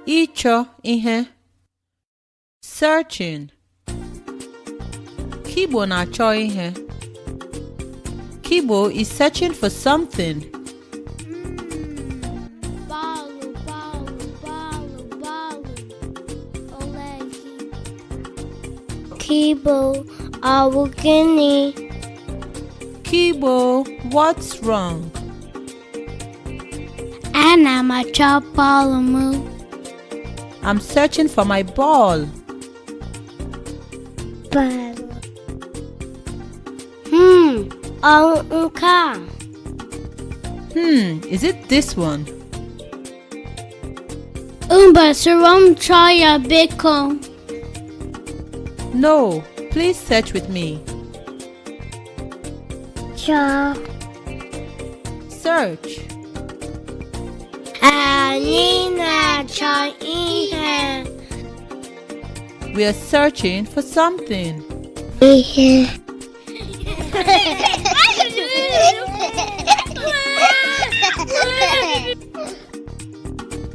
Ịchọ ihe. Searching. Kibo na-achọ ihe. Kibo is searching for something. Balo, balo, balo, balo. Olegi. Kibo, awugini. Kibo, what's wrong? Ana m achọ bọọlụ m. I'm searching for my ball. Balo. Nke a. Is it this one? Mba, soro m chọọ ya biko. No, please search with me. Chọọ. Search. Anyị na-achọ ihe. We are searching for something. Ihe.